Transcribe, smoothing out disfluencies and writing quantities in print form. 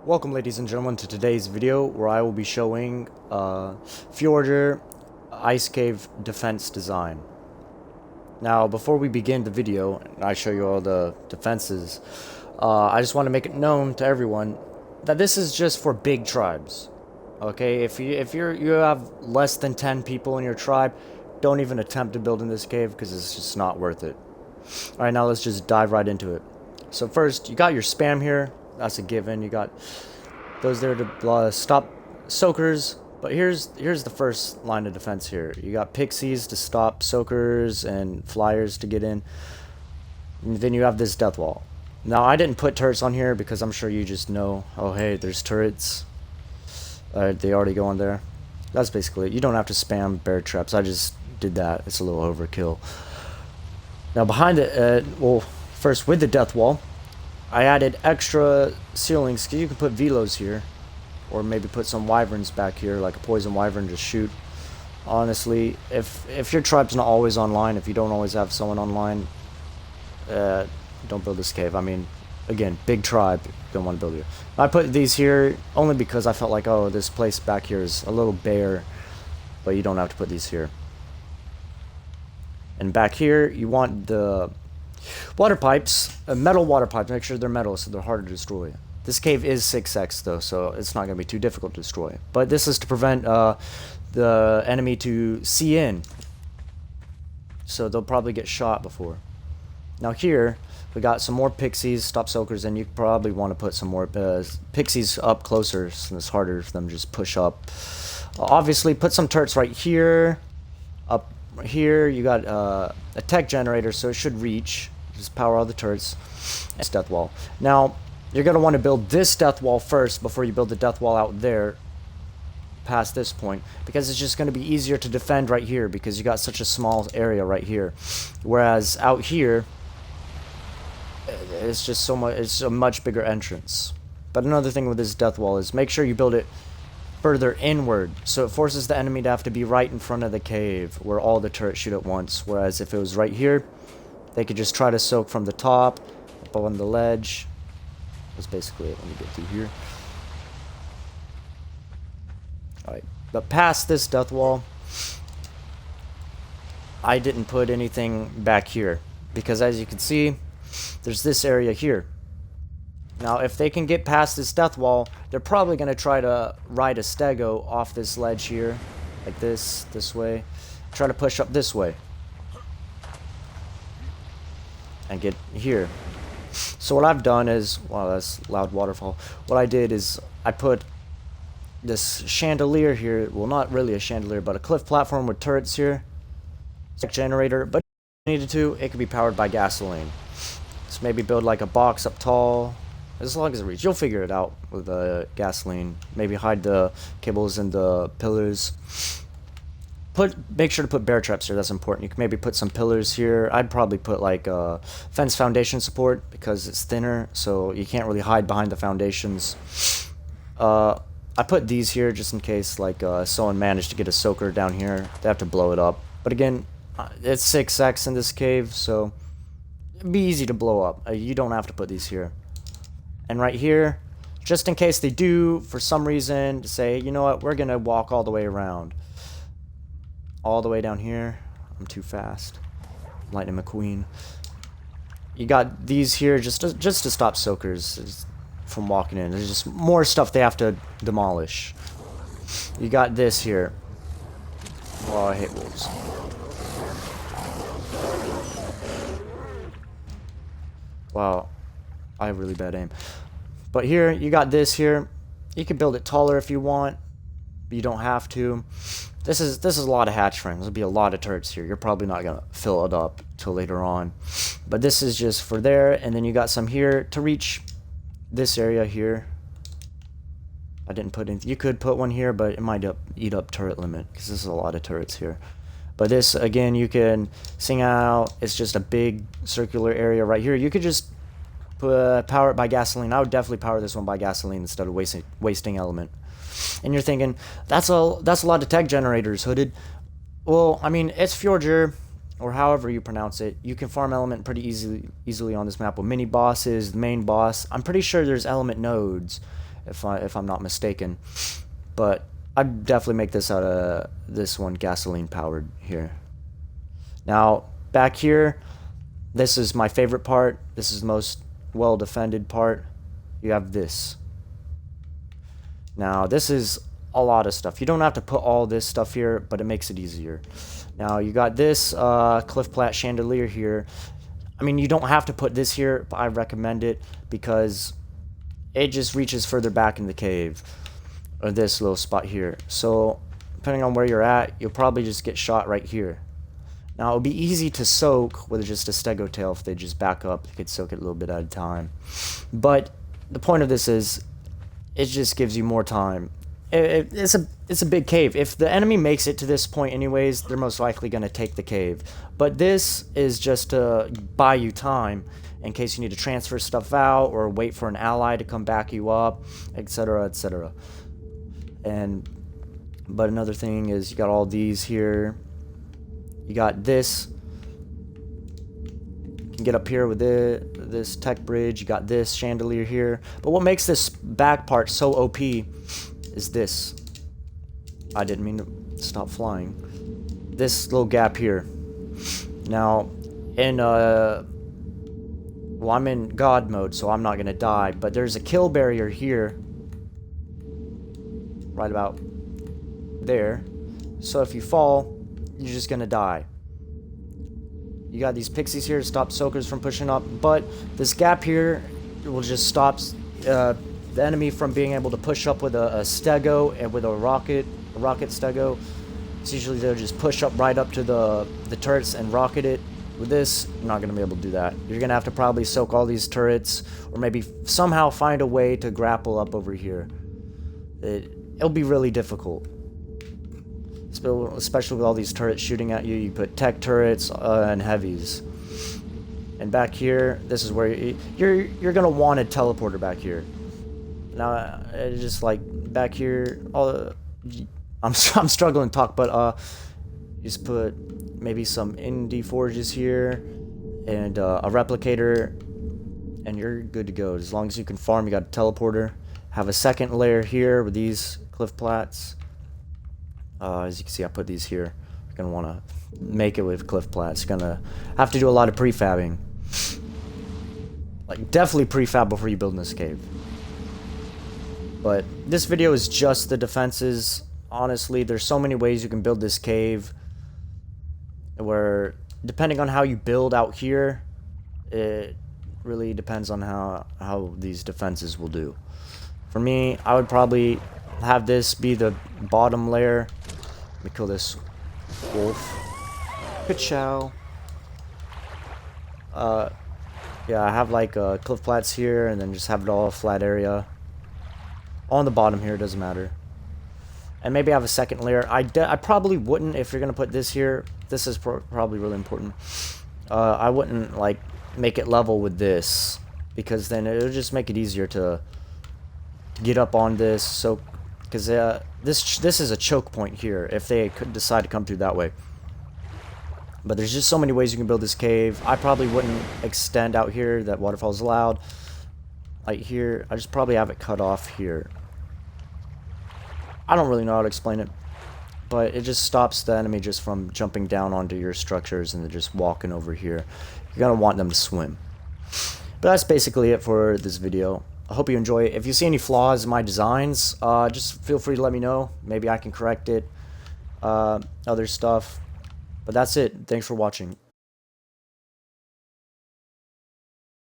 Welcome, ladies and gentlemen, to today's video where I will be showing Fjordur Ice Cave defense design. Now, before we begin the video and I show you all the defenses, I just want to make it known to everyone that this is just for big tribes. Okay, if you have less than 10 people in your tribe, don't even attempt to build in this cave because it's just not worth it. All right, now let's just dive right into it. So first, you got your spam here. That's a given. You got those there to stop soakers. But here's the first line of defense here. You got pixies to stop soakers and flyers to get in. And then you have this death wall. Now, I didn't put turrets on here because I'm sure you just know, oh, hey, there's turrets. They already go on there. That's basically it. You don't have to spam bear traps. I just did that. It's a little overkill. Now, behind it, well, first with the death wall, I added extra ceilings because you can put velos here, or maybe put some wyverns back here, like a poison wyvern, just shoot. Honestly, if your tribe's not always online, if you don't always have someone online, don't build this cave. I mean, again, big tribe, don't want to build here. I put these here only because I felt like, oh, this place back here is a little bare, but you don't have to put these here. And back here, you want the water pipes, metal water pipes. Make sure they're metal so they're harder to destroy. This cave is 6x though, so it's not going to be too difficult to destroy. But this is to prevent the enemy to see in. So they'll probably get shot before. Now here, we got some more pixies, stop soakers, and you probably want to put some more pixies up closer so it's harder for them to just push up. Obviously, put some turrets right here. Up here, you got a tech generator, so it should reach. Just power all the turrets. It's death wall. Now, you're going to want to build this death wall first before you build the death wall out there past this point, because it's just going to be easier to defend right here because you got such a small area right here. Whereas out here, it's just so much, it's a much bigger entrance. But another thing with this death wall is make sure you build it further inward, so it forces the enemy to have to be right in front of the cave where all the turrets shoot at once. Whereas if it was right here, they could just try to soak from the top, up on the ledge. That's basically it. Let me get through here. Alright, but past this death wall, I didn't put anything back here because as you can see, there's this area here. Now, if they can get past this death wall, they're probably going to try to ride a stego off this ledge here, like this way. Try to push up this way. And get here. So what I've done is, wow, that's loud waterfall. What I did is I put this chandelier here, well, not really a chandelier, but a cliff platform with turrets here. It's a generator, but if you needed to, it could be powered by gasoline. So maybe build like a box up tall. As long as it reaches, you'll figure it out with gasoline. Maybe hide the cables and the pillars. Make sure to put bear traps here. That's important. You can maybe put some pillars here. I'd probably put like fence foundation support because it's thinner, so you can't really hide behind the foundations. I put these here just in case like someone managed to get a soaker down here. They have to blow it up. But again, it's 6x in this cave, so it'd be easy to blow up. You don't have to put these here. And right here, just in case they do, for some reason, say, you know what, we're going to walk all the way around. All the way down here. I'm too fast. Lightning McQueen. You got these here just to stop soakers from walking in. There's just more stuff they have to demolish. You got this here. Oh, I hate wolves. Wow. I have really bad aim. But here, you got this here. You can build it taller if you want, but you don't have to. This is a lot of hatch frames. There'll be a lot of turrets here. You're probably not gonna fill it up till later on. But this is just for there, and then you got some here to reach this area here. I didn't put anything. You could put one here, but it might eat up turret limit because this is a lot of turrets here. But this, again, you can sing out. It's just a big circular area right here. You could just power it by gasoline. I would definitely power this one by gasoline instead of wasting element. And you're thinking, that's a lot of tech generators, Hooded. Well, I mean, it's Fjordur, or however you pronounce it. You can farm element pretty easily on this map with mini bosses, the main boss. I'm pretty sure there's element nodes. if I'm not mistaken. But I'd definitely make this out of this one gasoline powered here. Now back here, this is my favorite part. This is the most well defended part. You have this. Now this is a lot of stuff. You don't have to put all this stuff here, but it makes it easier. Now you got this cliff plat chandelier here. I mean, you don't have to put this here, but I recommend it because it just reaches further back in the cave, or this little spot here. So depending on where you're at, you'll probably just get shot right here. Now it'll be easy to soak with just a stego tail. If they just back up, you could soak it a little bit at a time. But the point of this is, it just gives you more time. It's a big cave. If the enemy makes it to this point anyways, they're most likely going to take the cave. But this is just to buy you time in case you need to transfer stuff out or wait for an ally to come back you up, etc., etc. But another thing is, you got all these here. You got this. You can get up here with this tech bridge. You got this chandelier here. But what makes this back part so OP is this. I didn't mean to stop flying. This little gap here. Now, well, I'm in God mode, so I'm not gonna die. But there's a kill barrier here, right about there. So if you fall, you're just gonna die. You got these pixies here to stop soakers from pushing up, but this gap here will just stop the enemy from being able to push up with a stego and with a rocket stego. So usually they'll just push up right up to the turrets and rocket it. With this, you're not going to be able to do that. You're going to have to probably soak all these turrets, or maybe somehow find a way to grapple up over here. It'll be really difficult. Especially with all these turrets shooting at you. You put tech turrets and heavies. And back here, this is where you're going to want a teleporter back here. Now, it's just like back here, I'm struggling to talk, but just put maybe some indie forges here and a replicator, and you're good to go. As long as you can farm, you got a teleporter. Have a second layer here with these cliff plats. As you can see, I put these here. You're gonna want to make it with cliff plats. You're gonna have to do a lot of prefabbing. Like, definitely prefab before you build in this cave. But this video is just the defenses. Honestly, there's so many ways you can build this cave, where depending on how you build out here, it really depends on how these defenses will do. For me, I would probably have this be the bottom layer. Let me kill this wolf. Ka-chow. Yeah, I have like cliff plats here, and then just have it all a flat area. On the bottom here, doesn't matter. And maybe I have a second layer. I probably wouldn't, if you're gonna put this here. This is probably really important. I wouldn't like make it level with this, because then it'll just make it easier to get up on this. So, because this is a choke point here if they could decide to come through that way. But there's just so many ways you can build this cave. I probably wouldn't extend out here. That waterfall is allowed. Like here, I just probably have it cut off here. I don't really know how to explain it, but it just stops the enemy just from jumping down onto your structures and then just walking over here. You're gonna want them to swim. But that's basically it for this video. I hope you enjoy it. If you see any flaws in my designs, just feel free to let me know. Maybe I can correct it. Other stuff. But that's it. Thanks for watching.